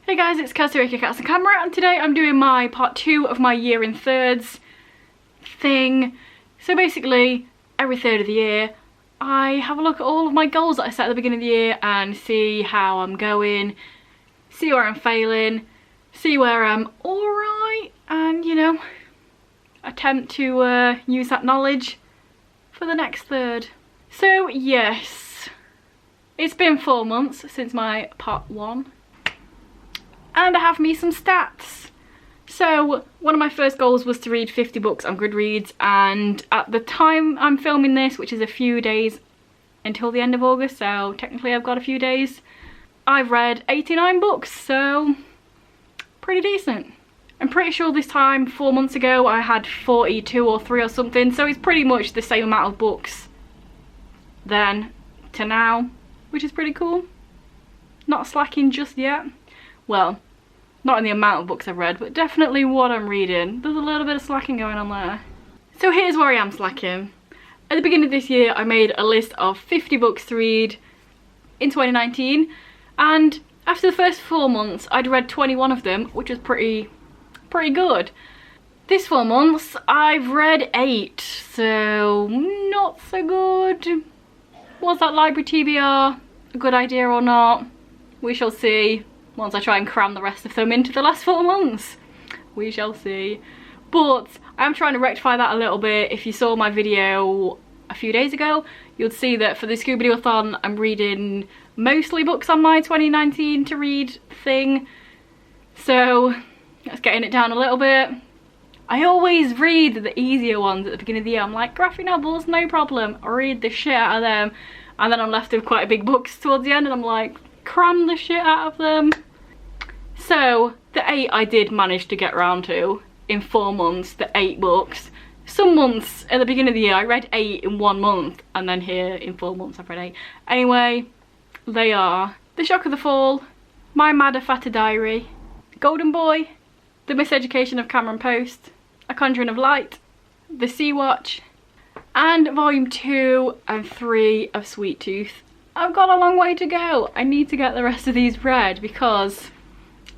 Hey guys, it's Kirsty aka Cats and Camera, and today I'm doing my part 2 of my year in thirds thing. So basically, every third of the year, I have a look at all of my goals that I set at the beginning of the year and see how I'm going, see where I'm failing, see where I'm alright, and you know, attempt to use that knowledge for the next third. So yes, it's been 4 months since my part 1. And I have me some stats. So one of my first goals was to read 50 books on Goodreads, and at the time I'm filming this, which is a few days until the end of August, so technically I've got a few days, I've read 89 books, so pretty decent. I'm pretty sure this time 4 months ago I had 42 or 3 or something, so it's pretty much the same amount of books then to now, which is pretty cool. Not slacking just yet. Well, not in the amount of books I've read, but definitely what I'm reading. There's a little bit of slacking going on there. So here's where I am slacking. At the beginning of this year, I made a list of 50 books to read in 2019, and after the first 4 months, I'd read 21 of them, which was pretty good. This 4 months, I've read 8, so not so good. Was that library TBR a good idea or not? We shall see. Once I try and cram the rest of them into the last 4 months. We shall see. But I'm trying to rectify that a little bit. If you saw my video a few days ago, you'll see that for the Scooby-Doo-a-thon, I'm reading mostly books on my 2019 to read thing. So that's getting it down a little bit. I always read the easier ones at the beginning of the year. I'm like, graphic novels, no problem. I read the shit out of them. And then I'm left with quite big books towards the end, and I'm like, cram the shit out of them. So the 8 I did manage to get around to in 4 months, the 8 books. Some months at the beginning of the year I read 8 in 1 month, and then here in 4 months I've read 8. Anyway, they are The Shock of the Fall, My Madder Fatter Diary, Golden Boy, The Miseducation of Cameron Post, A Conjuring of Light, The Sea Watch, and volume 2 and 3 of Sweet Tooth. I've got a long way to go. I need to get the rest of these read because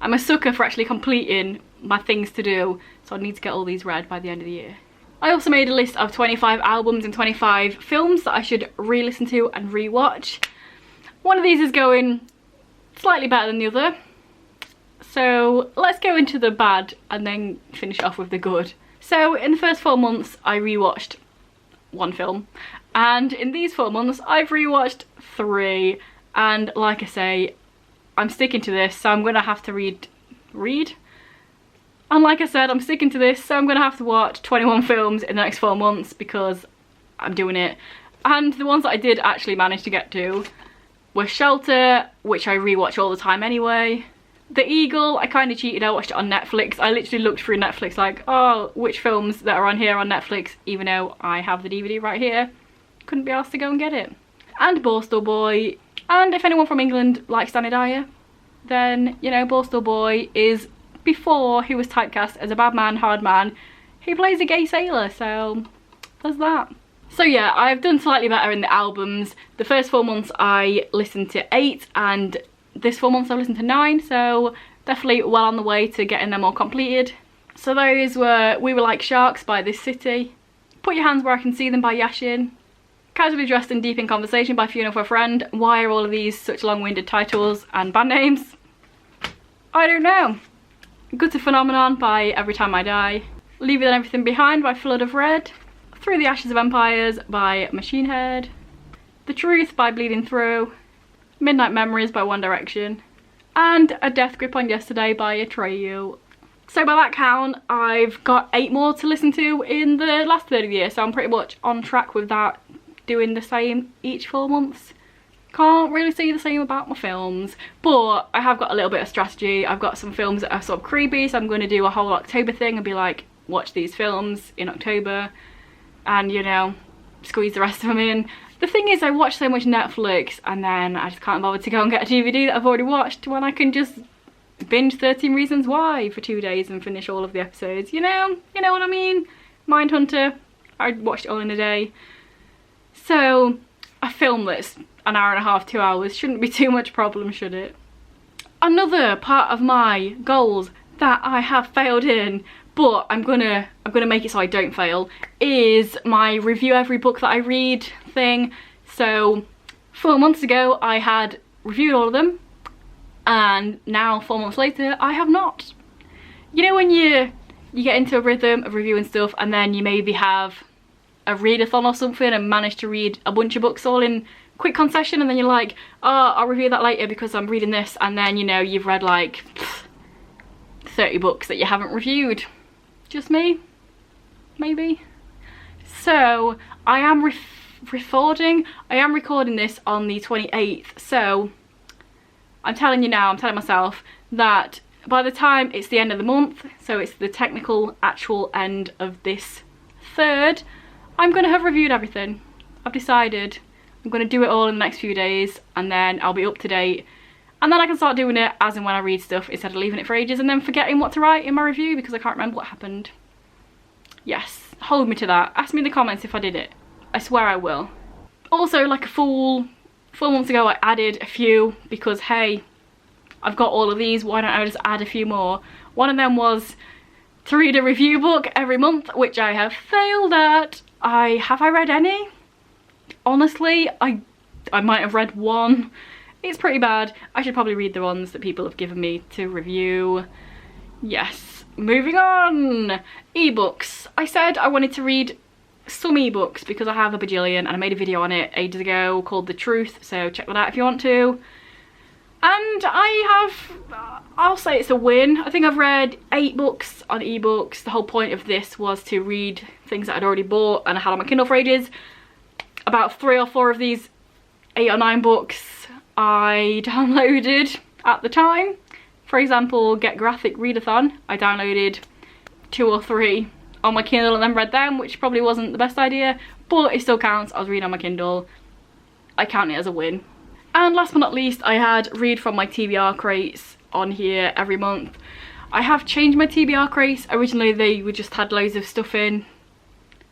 I'm a sucker for actually completing my things to do, so I need to get all these read by the end of the year. I also made a list of 25 albums and 25 films that I should re-listen to and re-watch. One of these is going slightly better than the other, so let's go into the bad and then finish off with the good. So in the first 4 months I re-watched 1 film, and in these 4 months I've re-watched 3, and like I say, I'm sticking to this, so I'm gonna have to read? And like I said, I'm sticking to this, so I'm gonna have to watch 21 films in the next 4 months because I'm doing it. And the ones that I did actually manage to get to were Shelter, which I rewatch all the time anyway. The Eagle, I kind of cheated, I watched it on Netflix. I literally looked through Netflix like, oh, which films that are on here on Netflix, even though I have the DVD right here. Couldn't be asked to go and get it. And Borstal Boy. And if anyone from England likes Danny Dyer, then, you know, Borstal Boy is, before he was typecast as a bad man, hard man, he plays a gay sailor, so there's that. So yeah, I've done slightly better in the albums. The first 4 months I listened to 8, and this 4 months I've listened to 9, so definitely well on the way to getting them all completed. So those were We Were Like Sharks by This City, Put Your Hands Where I Can See Them by Yashin, Casually Dressed and Deep in Conversation by Funeral for a Friend. Why are all of these such long-winded titles and band names? I don't know. Good to Phenomenon by Every Time I Die, Leaving Everything Behind by Flood of Red, Through the Ashes of Empires by Machine Head, The Truth by Bleeding Through, Midnight Memories by One Direction, and A Death Grip on Yesterday by Atreyu. So by that count, I've got 8 more to listen to in the last third of the year, so I'm pretty much on track with that, doing the same each 4 months. Can't really say the same about my films, but I have got a little bit of strategy. I've got some films that are sort of creepy, so I'm going to do a whole October thing and be like, watch these films in October, and you know, squeeze the rest of them in. The thing is, I watch so much Netflix and then I just can't bother to go and get a DVD that I've already watched when I can just binge 13 Reasons Why for 2 days and finish all of the episodes. You know what I mean? Mindhunter, I watched it all in a day. So a film that's an hour and a half, 2 hours shouldn't be too much problem, should it? another part of my goals that I have failed in, but I'm gonna make it so I don't fail, is my review every book that I read thing. So 4 months ago I had reviewed all of them, and now 4 months later I have not. You know when you get into a rhythm of reviewing stuff and then you maybe have a readathon or something and manage to read a bunch of books all in quick concession, and then you're like, oh, I'll review that later because I'm reading this, and then you know you've read like 30 books that you haven't reviewed. Just me? Maybe? So I am recording this on the 28th, so I'm telling you now, I'm telling myself that by the time it's the end of the month, so it's the technical actual end of this third, I'm gonna have reviewed everything. I've decided I'm gonna do it all in the next few days, and then I'll be up to date, and then I can start doing it as and when I read stuff instead of leaving it for ages and then forgetting what to write in my review because I can't remember what happened. Yes, hold me to that. Ask me in the comments if I did it. I swear I will. Also, like a fool, 4 months ago I added a few because hey, I've got all of these, why don't I just add a few more? One of them was to read a review book every month, which I have failed at. Have I read any? Honestly, I might have read one. It's pretty bad. I should probably read the ones that people have given me to review. Yes, moving on. Ebooks. I said I wanted to read some ebooks because I have a bajillion, and I made a video on it ages ago called The Truth, so check that out if you want to. And I'll say it's a win. I think I've read 8 books on ebooks. The whole point of this was to read things that I'd already bought and I had on my Kindle for ages. About 3 or 4 of these 8 or 9 books I downloaded at the time. For example, Get Graphic Readathon. I downloaded 2 or 3 on my Kindle and then read them, which probably wasn't the best idea, but it still counts. I was reading on my Kindle. I count it as a win. And last but not least, I had read from my TBR crates on here every month. I have changed my TBR crates. Originally they would just had loads of stuff in.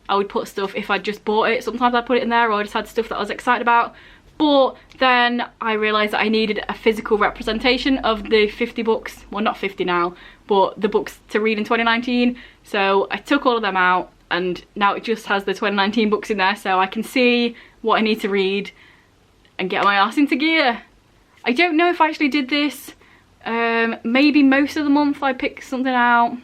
I would put stuff if I just bought it. Sometimes I'd put it in there, or I just had stuff that I was excited about. But then I realised that I needed a physical representation of the 50 books. Well, not 50 now, but the books to read in 2019. So I took all of them out, and now it just has the 2019 books in there, so I can see what I need to read and get my ass into gear. I don't know if I actually did this. Maybe most of the month I picked something out.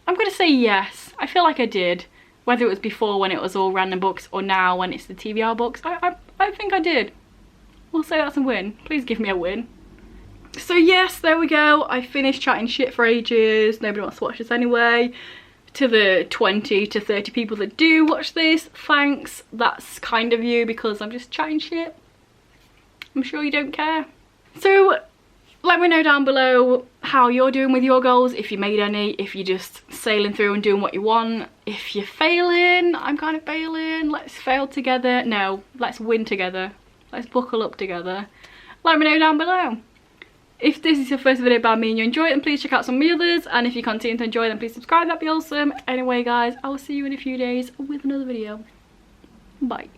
I'm gonna say yes. I feel like I did. Whether it was before when it was all random books or now when it's the TBR books, I think I did. We'll say that's a win. Please give me a win. So yes, there we go. I finished chatting shit for ages. Nobody wants to watch this anyway. To the 20 to 30 people that do watch this, thanks. That's kind of you because I'm just chatting shit. I'm sure you don't care. So let me know down below how you're doing with your goals, if you made any, if you're just sailing through and doing what you want. If you're failing, I'm kind of failing. Let's fail together. No, let's win together. Let's buckle up together. Let me know down below. If this is your first video about me and you enjoy it, then please check out some of the others. And if you continue to enjoy them, please subscribe. That'd be awesome. Anyway guys, I will see you in a few days with another video. Bye.